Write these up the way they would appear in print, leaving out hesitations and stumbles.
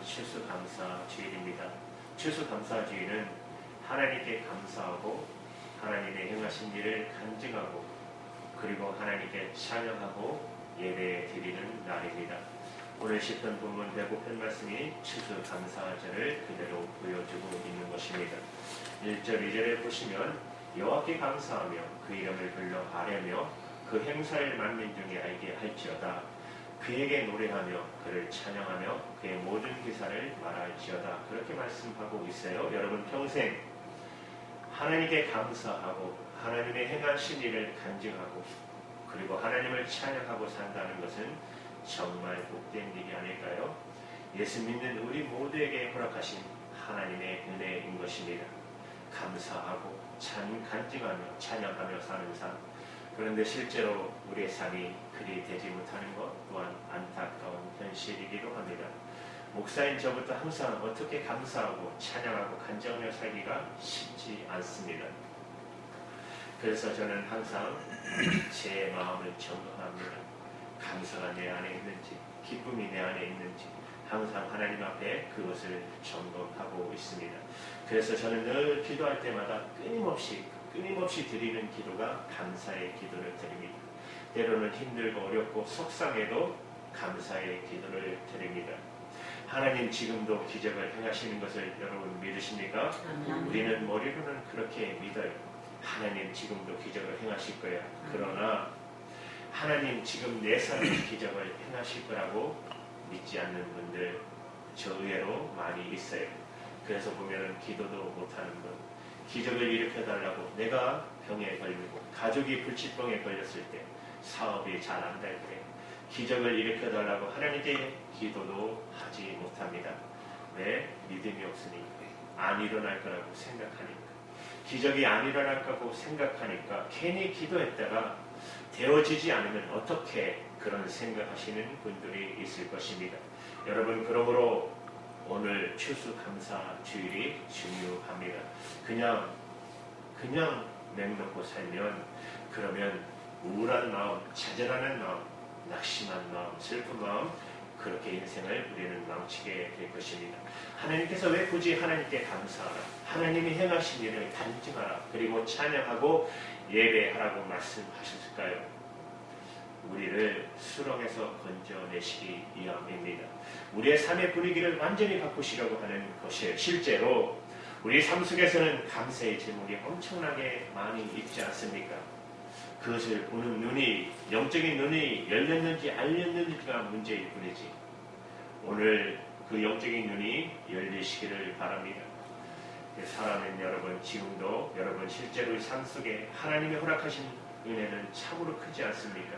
추수감사주일입니다. 추수감사주일은 하나님께 감사하고 하나님의 행하신 일을 간증하고 그리고 하나님께 찬양하고 예배 드리는 날입니다. 오늘 시편 본문 105편 말씀이 추수감사절을 그대로 보여주고 있는 것입니다. 1절 2절에 보시면 여호와께 감사하며 그 이름을 불러 아뢰며 그 행사를 만민 중에 알게 할지어다. 그에게 노래하며 그를 찬양하며 그의 모든 기사를 말할지어다. 그렇게 말씀하고 있어요. 여러분 평생 하나님께 감사하고 하나님의 행하신 일을 간증하고 그리고 하나님을 찬양하고 산다는 것은 정말 복된 일이 아닐까요? 예수 믿는 우리 모두에게 허락하신 하나님의 은혜인 것입니다. 감사하고 간증하며 찬양하며 사는 삶. 그런데 실제로 우리의 삶이 그리 되지 못하는 것 또한 안타까운 현실이기도 합니다. 목사인 저부터 항상 어떻게 감사하고 찬양하고 간증하며 살기가 쉽지 않습니다. 그래서 저는 항상 제 마음을 점검합니다. 감사가 내 안에 있는지, 기쁨이 내 안에 있는지 항상 하나님 앞에 그것을 점검하고 있습니다. 그래서 저는 늘 기도할 때마다 끊임없이 드리는 기도가 감사의 기도를 드립니다. 때로는 힘들고 어렵고 속상해도 감사의 기도를 드립니다. 하나님 지금도 기적을 행하시는 것을 여러분 믿으십니까? 우리는 머리로는 그렇게 믿어요. 하나님 지금도 기적을 행하실 거야. 그러나 하나님 지금 내 삶에 기적을 행하실 거라고 믿지 않는 분들 저 의외로 많이 있어요. 그래서 보면은 기도도 못하는 분, 기적을 일으켜달라고 내가 병에 걸리고 가족이 불치병에 걸렸을 때, 사업이 잘 안 될 때 기적을 일으켜달라고 하나님께 기도도 하지 못합니다. 왜? 믿음이 없으니 안 일어날 거라고 생각하니까. 기적이 안 일어날 거라고 생각하니까 괜히 기도했다가 되어지지 않으면 어떻게 그런 생각하시는 분들이 있을 것입니다. 여러분 그러므로 오늘 추수감사주일이 중요합니다. 그냥 맹놓고 살면 그러면 우울한 마음, 좌절하는 마음, 낙심한 마음, 슬픈 마음 그렇게 인생을 우리는 망치게 될 것입니다. 하나님께서 왜 굳이 하나님께 감사하라, 하나님이 행하신 일을 간증하라, 그리고 찬양하고 예배하라고 말씀하셨을까요? 우리를 수렁에서 건져내시기 위함입니다. 우리의 삶의 분위기를 완전히 바꾸시려고 하는 것이에요. 실제로 우리 삶 속에서는 감사의 제목이 엄청나게 많이 있지 않습니까? 그것을 보는 눈이, 영적인 눈이 열렸는지 안 열렸는지가 문제일 뿐이지 오늘 그 영적인 눈이 열리시기를 바랍니다. 사랑하는 여러분, 지금도 여러분 실제로 삶 속에 하나님의 허락하신 은혜는 참으로 크지 않습니까?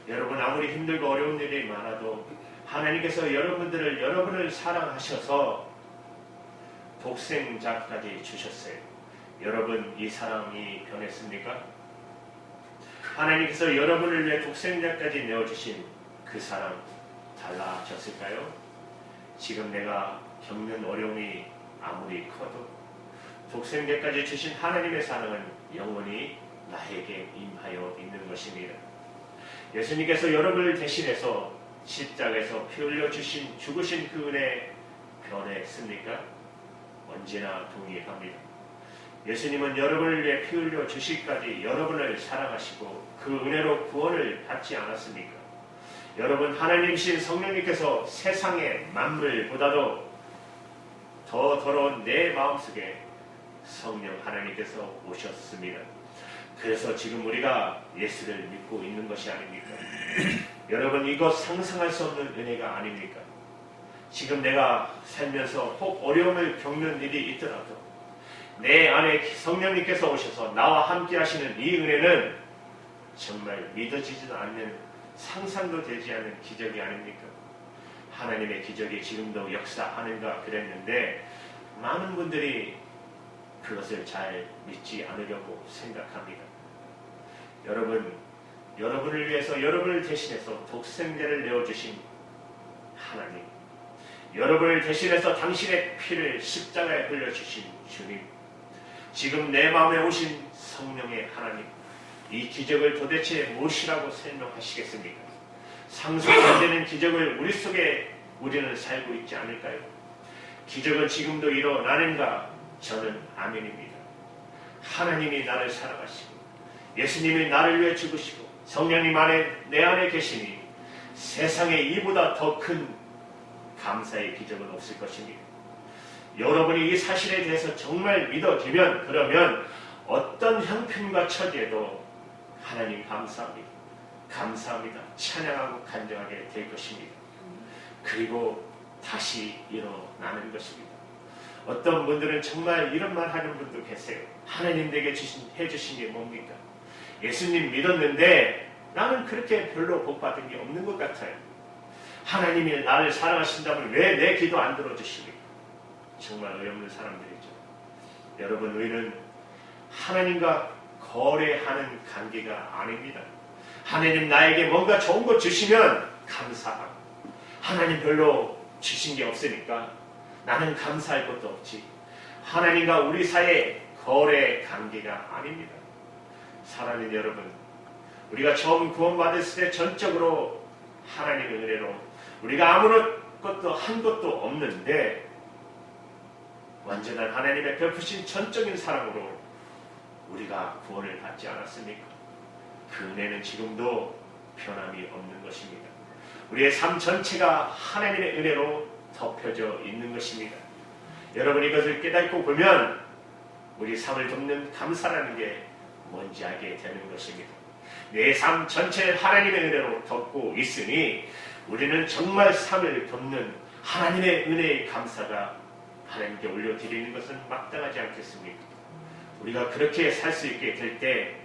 여러분 아무리 힘들고 어려운 일이 많아도 하나님께서 여러분을 사랑하셔서 독생자까지 주셨어요. 여러분 이 사랑이 변했습니까? 하나님께서 여러분을 위해 독생자까지 내어주신 그 사랑 달라졌을까요? 지금 내가 겪는 어려움이 아무리 커도 독생자까지 주신 하나님의 사랑은 영원히 나에게 임하여 있는 것입니다. 예수님께서 여러분을 대신해서 십자가에서 피 흘려 죽으신 그 은혜 변했습니까? 언제나 동의합니다. 예수님은 여러분을 위해 피 흘려 주시기까지 여러분을 사랑하시고 그 은혜로 구원을 받지 않았습니까? 여러분 하나님이신 성령님께서 세상의 만물보다도 더 더러운 내 마음속에 성령 하나님께서 오셨습니다. 그래서 지금 우리가 예수를 믿고 있는 것이 아닙니까? 여러분 이것 상상할 수 없는 은혜가 아닙니까? 지금 내가 살면서 혹 어려움을 겪는 일이 있더라도 내 안에 성령님께서 오셔서 나와 함께 하시는 이 은혜는 정말 믿어지지도 않는, 상상도 되지 않는 기적이 아닙니까? 하나님의 기적이 지금도 역사하는가 그랬는데 많은 분들이 그것을 잘 믿지 않으려고 생각합니다. 여러분을 위해서 여러분을 대신해서 독생자를 내어주신 하나님, 여러분을 대신해서 당신의 피를 십자가에 흘려주신 주님, 지금 내 마음에 오신 성령의 하나님, 이 기적을 도대체 무엇이라고 설명하시겠습니까? 상상 안 되는 기적을 우리 속에 우리는 살고 있지 않을까요? 기적은 지금도 일어나는가? 저는 아멘입니다. 하나님이 나를 사랑하시고 예수님이 나를 위해 죽으시고 성령님 내 안에 계시니 세상에 이보다 더 큰 감사의 기적은 없을 것입니다. 여러분이 이 사실에 대해서 정말 믿어지면 그러면 어떤 형편과 처지에도 하나님 감사합니다. 감사합니다. 찬양하고 간증하게 될 것입니다. 그리고 다시 일어나는 것입니다. 어떤 분들은 정말 이런 말 하는 분도 계세요. 하나님 내게 해주신 게 뭡니까? 예수님 믿었는데 나는 그렇게 별로 복받은 게 없는 것 같아요. 하나님이 나를 사랑하신다면 왜 내 기도 안 들어주십니까? 정말 어이없는 사람들이죠. 여러분, 우리는 하나님과 거래하는 관계가 아닙니다. 하나님 나에게 뭔가 좋은 거 주시면 감사하고, 하나님 별로 주신 게 없으니까 나는 감사할 것도 없지. 하나님과 우리 사이의 거래 관계가 아닙니다. 사랑하는 여러분, 우리가 처음 구원받았을 때 전적으로 하나님의 은혜로 우리가 아무것도 한 것도 없는데 완전한 하나님의 베푸신 전적인 사랑으로 우리가 구원을 받지 않았습니까? 그 은혜는 지금도 변함이 없는 것입니다. 우리의 삶 전체가 하나님의 은혜로 덮여져 있는 것입니다. 여러분, 이것을 깨닫고 보면 우리 삶을 돕는 감사라는 게 뭔지 알게 되는 것입니다. 내 삶 전체를 하나님의 은혜로 덮고 있으니 우리는 정말 삶을 돕는 하나님의 은혜의 감사가 하나님께 올려드리는 것은 마땅하지 않겠습니까? 우리가 그렇게 살 수 있게 될 때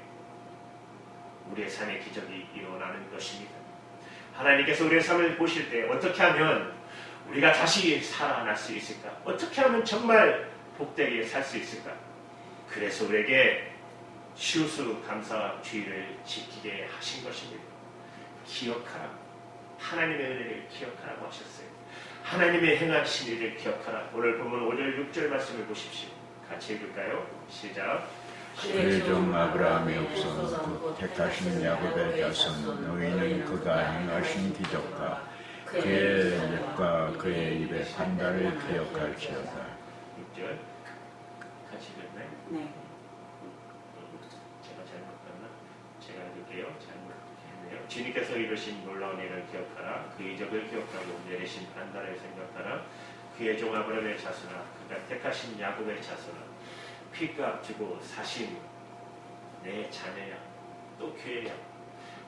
우리의 삶의 기적이 일어나는 것입니다. 하나님께서 우리의 삶을 보실 때 어떻게 하면 우리가 다시 살아날 수 있을까? 어떻게 하면 정말 복되게 살 수 있을까? 그래서 우리에게 추수감사주의를 지키게 하신 것입니다. 기억하라. 하나님의 은혜를 기억하라고 하셨어요. 하나님의 행하신 일을 기억하라. 오늘 보면 5절 6절 말씀을 보십시오. 같이 읽을까요? 시작. 그의 종 아브라함의 후손 택하신 야곱의 자손 너희는 그가 행하신 기적과 그의 lep과 그의 입의 판단을 기억할지어다. 6절 같이 읽나요? 네. 제가 잘못 봤나? 제가 읽을게요. 잘못했네요. 주님께서 이루신 놀라운 일을 기억하라. 그 이적을 기억하고 내리신 판단을 생각하라. 그의 종 아브라함의 자손아 그가 택하신 야곱의 자손아 피값 주고 사신 내 자녀야 또 교회야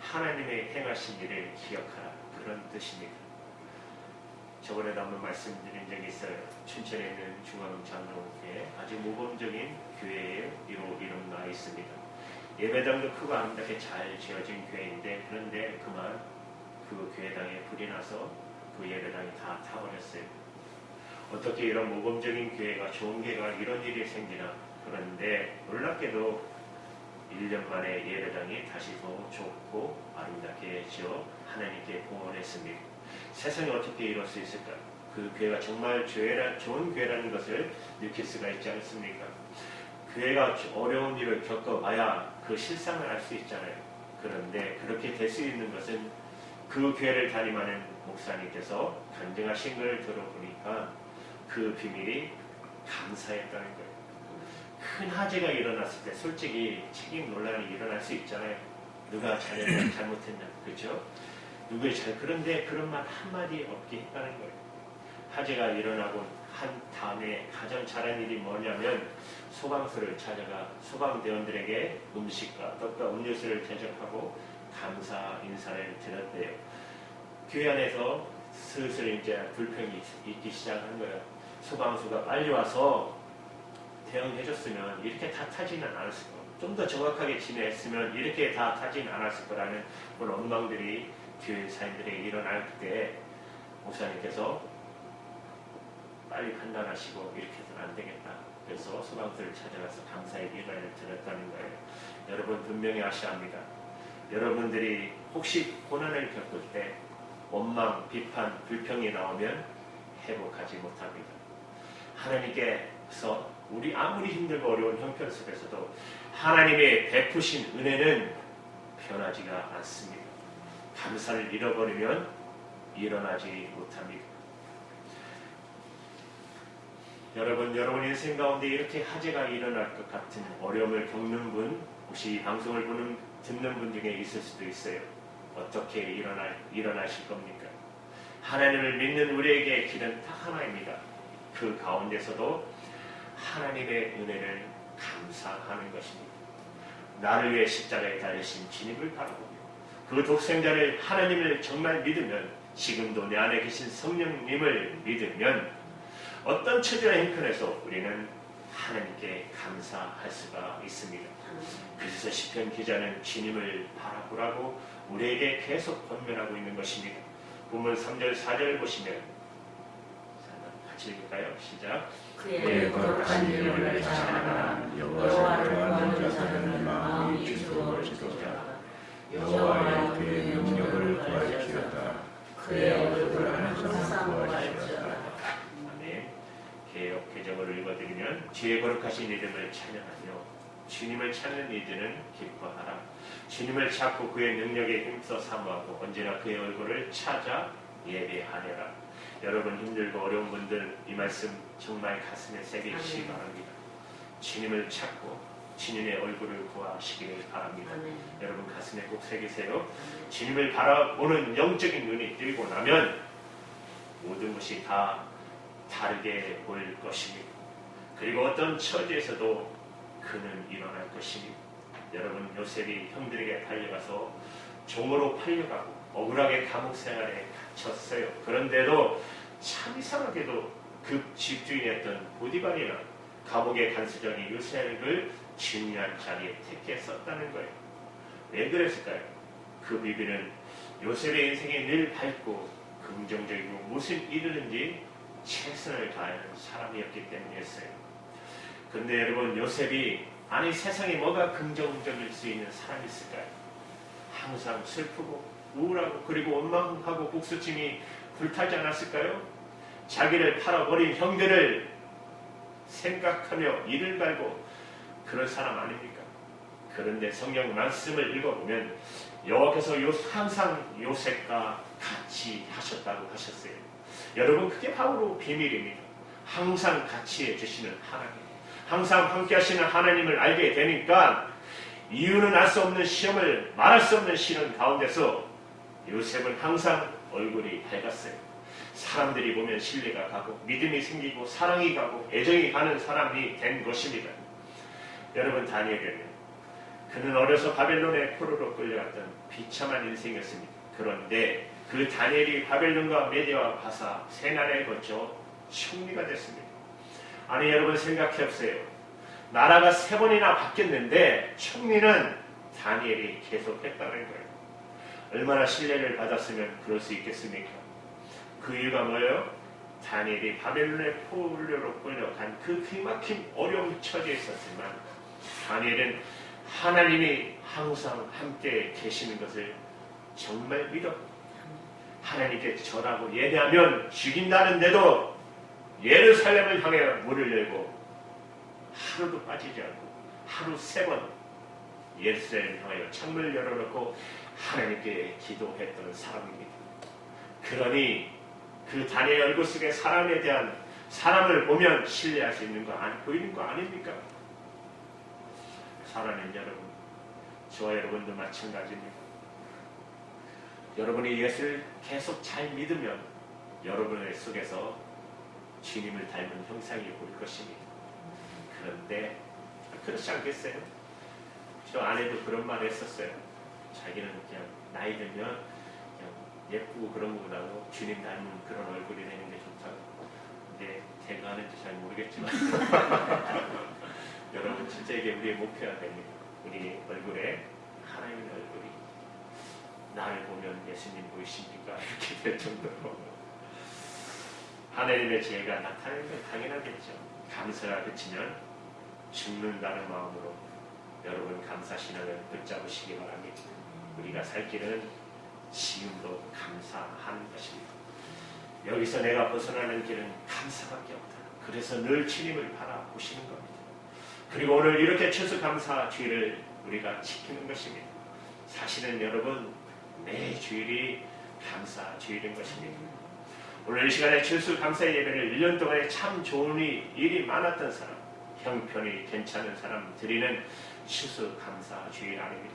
하나님의 행하신 일을 기억하라. 그런 뜻입니다. 저번에도 한번 말씀드린 적이 있어요. 춘천에 있는 중앙장로교회 아주 모범적인 교회에 이름 나 있습니다. 예배당도 크고 아름답게 잘 지어진 교회인데 그런데 그만 그 교회당에 불이 나서 그 예배당이 다 타버렸어요. 어떻게 이런 모범적인 교회가 좋은 교회가 이런 일이 생기나. 그런데 놀랍게도 1년 만에 예배당이 다시 더 좋고 아름답게 지어 하나님께 봉헌했습니다. 세상에 어떻게 이럴 수 있을까? 그 교회가 정말 좋은 교회라는 것을 느낄 수가 있지 않습니까? 교회가 어려운 일을 겪어봐야 그 실상을 알 수 있잖아요. 그런데 그렇게 될 수 있는 것은 그 교회를 담임하는 목사님께서 간증하신 걸 들어보니까 그 비밀이 감사했다는 거예요. 큰 화재가 일어났을 때 솔직히 책임 논란이 일어날 수 있잖아요. 누가 잘했냐 잘못했냐 그렇죠? 그런데 그런 말 한마디 없게 했다는 거예요. 화재가 일어나고 한 다음에 가장 잘한 일이 뭐냐면 소방서를 찾아가 소방대원들에게 음식과 떡과 음료수를 대접하고 감사 인사를 드렸대요. 교회 안에서 슬슬 이제 불평이 있기 시작한 거예요. 소방서가 빨리 와서 대응해줬으면 이렇게 다 타지는 않았을 거예요. 좀 더 정확하게 진행했으면 이렇게 다 타지는 않았을 거라는 그런 원망들이 교회 사람들에게 일어날 때 목사님께서 빨리 판단하시고 이렇게 해서는 안 되겠다. 그래서 소방서를 찾아가서 감사의 기도를 드렸다는 거예요. 여러분 분명히 아셔야 합니다. 여러분들이 혹시 고난을 겪을 때 원망, 비판, 불평이 나오면 회복하지 못합니다. 하나님께서 우리 아무리 힘들고 어려운 형편 속에서도 하나님의 베푸신 은혜는 변하지가 않습니다. 감사를 잃어버리면 일어나지 못합니다. 여러분 인생 가운데 이렇게 화재가 일어날 것 같은 어려움을 겪는 분, 혹시 이 방송을 듣는 분 중에 있을 수도 있어요. 어떻게 일어나실 겁니까? 하나님을 믿는 우리에게 길은 딱 하나입니다. 그 가운데서도 하나님의 은혜를 감사하는 것입니다. 나를 위해 십자가에 달리신 주님을 바라보며 그 독생자를 하나님을 정말 믿으면, 지금도 내 안에 계신 성령님을 믿으면 어떤 처지나 형편에서 우리는 하나님께 감사할 수가 있습니다. 그래서 시편 기자는 주님을 바라보라고 우리에게 계속 권면하고 있는 것입니다. 본문 3절 4절 보시면 같이 읽을까요? 시작. 그의 거룩한 이름을 찬양하라. 여호와를 구하는 자들은 마음이 즐거워지도다. 여호와의 그의 능력을 구할지어다. 그의 얼굴을 항상 구하시어다. 아멘. 개역 개정을 읽어드리면, 주의 거룩하신 이름을 찬양하며 주님을 찾는 이들은 기뻐하라. 주님을 찾고 그의 능력에 힘써 사모하고 언제나 그의 얼굴을 찾아 예배하려라. 여러분 힘들고 어려운 분들 이 말씀 정말 가슴에 새기시기 바랍니다. 주님을 찾고 주님의 얼굴을 구하시기를 바랍니다. 여러분 가슴에 꼭 새기세요. 주님을 바라보는 영적인 눈이 뜨고 나면 모든 것이 다 다르게 보일 것입니다. 그리고 어떤 처지에서도 그는 일어날 것입니다. 여러분 요셉이 형들에게 달려가서 종으로 팔려가고 억울하게 감옥 생활에 갇혔어요. 그런데도 참 이상하게도 그 집주인이었던 보디발이나 감옥의 간수장이 요셉을 중요한 자리에 택해 썼다는 거예요. 왜 그랬을까요? 그 비밀은 요셉의 인생에 늘 밝고 긍정적이고 무슨 일이든지 최선을 다하는 사람이었기 때문이었어요. 근데 여러분 요셉이 아니 세상에 뭐가 긍정적일 수 있는 사람이 있을까요? 항상 슬프고 우울하고 그리고 원망하고 복수심이 불타지 않았을까요? 자기를 팔아버린 형들을 생각하며 이를 갈고 그런 사람 아닙니까? 그런데 성경 말씀을 읽어보면 여호와께서 항상 요셉과 같이 하셨다고 하셨어요. 여러분 그게 바로 비밀입니다. 항상 같이 해주시는 하나님, 항상 함께 하시는 하나님을 알게 되니까 이유는 알 수 없는 시험을 말할 수 없는 시련 가운데서 요셉은 항상 얼굴이 밝았어요. 사람들이 보면 신뢰가 가고 믿음이 생기고 사랑이 가고 애정이 가는 사람이 된 것입니다. 여러분 다니엘은 그는 어려서 바벨론의 포로로 끌려갔던 비참한 인생이었습니다. 그런데 그 다니엘이 바벨론과 메디아와 바사 세 나라에 거쳐 총리가 됐습니다. 아니 여러분 생각해 보세요. 나라가 3번이나 바뀌었는데 총리는 다니엘이 계속했다는 거예요. 얼마나 신뢰를 받았으면 그럴 수 있겠습니까? 그 이유가 뭐예요? 다니엘이 바벨론의 포로로 끌려간 그 기막힌 어려운 처지에 있었지만 다니엘은 하나님이 항상 함께 계시는 것을 정말 믿었고 하나님께 절하고 예배하면 죽인다는데도 예루살렘을 향해 문을 열고 하루도 빠지지 않고 하루 3번 예루살렘을 향하여 창문을 열어놓고 하나님께 기도했던 사람입니다. 그러니 그 다니엘 얼굴 속에 사람에 대한 사람을 보면 신뢰할 수 있는 거 보이는 거 아닙니까? 사랑하는 여러분, 저와 여러분도 마찬가지입니다. 여러분이 예수를 계속 잘 믿으면 여러분의 속에서 주님을 닮은 형상이 보일 것입니다. 그런데 그렇지 않겠어요? 저 아내도 그런 말을 했었어요. 자기는 그냥 나이 들면 그냥 예쁘고 그런 것보다도 주님 닮은 그런 얼굴이 되는 게 좋다고. 근데 제가 하는지 잘 모르겠지만 여러분 진짜 이게 우리의 목표가 됩니다. 우리 얼굴에 하나님의 얼굴이 나를 보면 예수님 보이십니까? 이렇게 될 정도로 하나님의 지혜가 나타나는 건 당연하겠죠. 감사가 그치면 죽는다는 마음으로 여러분 감사신앙을 붙잡으시기 바랍니다. 우리가 살 길은 지금도 감사하는 것입니다. 여기서 내가 벗어나는 길은 감사밖에 없다. 그래서 늘 주님을 바라보시는 겁니다. 그리고 오늘 이렇게 추수감사 주일을 우리가 지키는 것입니다. 사실은 여러분 매 주일이 감사 주일인 것입니다. 오늘 이 시간에 추수감사 예배를 1년 동안에 참 좋은 일이 많았던 사람, 형편이 괜찮은 사람 드리는 추수감사 주일 아닙니다.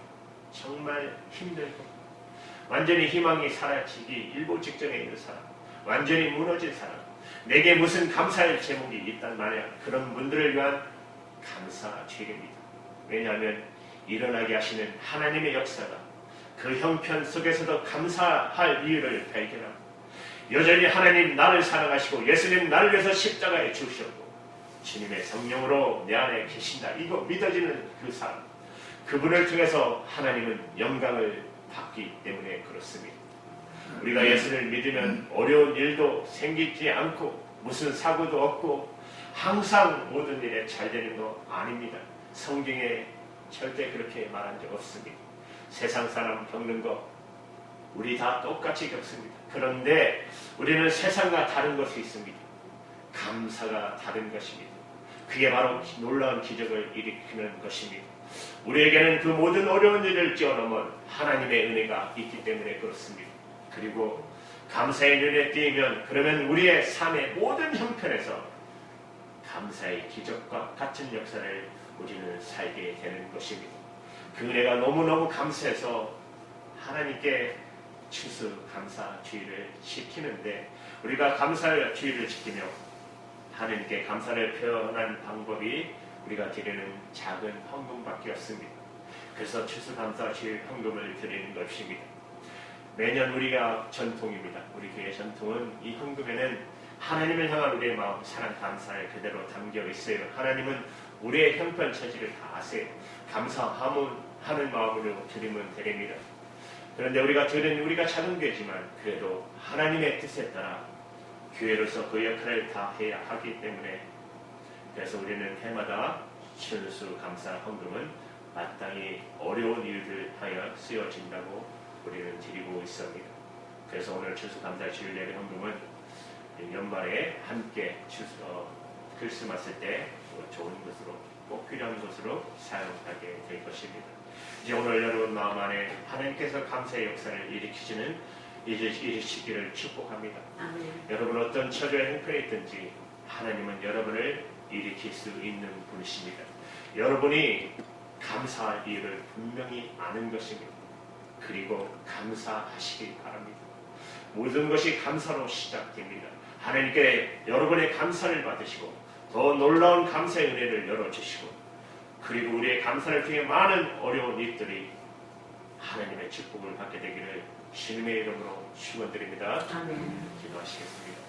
정말 힘들고 완전히 희망이 사라지기 일보 직전에 있는 사람, 완전히 무너진 사람, 내게 무슨 감사할 제목이 있단 말이야. 그런 분들을 위한 감사 주일입니다. 왜냐하면 일어나게 하시는 하나님의 역사가 그 형편 속에서도 감사할 이유를 발견하고, 여전히 하나님 나를 사랑하시고 예수님 나를 위해서 십자가에 죽으셨고 주님의 성령으로 내 안에 계신다, 이거 믿어지는 그 사람, 그분을 통해서 하나님은 영광을 받기 때문에 그렇습니다. 우리가 예수를 믿으면 어려운 일도 생기지 않고 무슨 사고도 없고 항상 모든 일에 잘 되는 거 아닙니다. 성경에 절대 그렇게 말한 적 없습니다. 세상 사람 겪는 거 우리 다 똑같이 겪습니다. 그런데 우리는 세상과 다른 것이 있습니다. 감사가 다른 것입니다. 그게 바로 놀라운 기적을 일으키는 것입니다. 우리에게는 그 모든 어려운 일을 뛰어넘은 하나님의 은혜가 있기 때문에 그렇습니다. 그리고 감사의 눈에 띄면 그러면 우리의 삶의 모든 형편에서 감사의 기적과 같은 역사를 우리는 살게 되는 것입니다. 그 은혜가 너무너무 감사해서 하나님께 추수감사 주일을 지키는데, 우리가 감사의 주일을 지키며 하나님께 감사를 표현한 방법이 우리가 드리는 작은 헌금밖에 없습니다. 그래서 추수감사 주일 헌금을 드리는 것입니다. 매년 우리가 전통입니다. 우리 교회 전통은 이 헌금에는 하나님을 향한 우리의 마음, 사랑, 감사를 그대로 담겨 있어요. 하나님은 우리의 형편 처지를 다 아세요. 감사하는 마음으로 드리면 되립니다. 그런데 우리가 작은 교회지만 그래도 하나님의 뜻에 따라 교회로서 그 역할을 다 해야 하기 때문에, 그래서 우리는 해마다 추수감사 헌금은 마땅히 어려운 일들 하여 쓰여진다고 우리는 드리고 있습니다. 그래서 오늘 추수감사 주일 예배 헌금은 연말에 함께 크리스마스 때 좋은 것으로, 꼭 필요한 것으로 사용하게 될 것입니다. 이제 오늘 여러분 마음 안에 하나님께서 감사의 역사를 일으키시기를 축복합니다. 아멘. 여러분 어떤 처지와 형편에 있든지 하나님은 여러분을 일으킬 수 있는 분이십니다. 여러분이 감사할 이유를 분명히 아는 것입니다. 그리고 감사하시기 바랍니다. 모든 것이 감사로 시작됩니다. 하나님께 여러분의 감사를 받으시고 더 놀라운 감사의 은혜를 열어주시고, 그리고 우리의 감사를 통해 많은 어려운 일들이 하나님의 축복을 받게 되기를 주님의 이름으로 축원드립니다. 아멘. 기도하시겠습니다.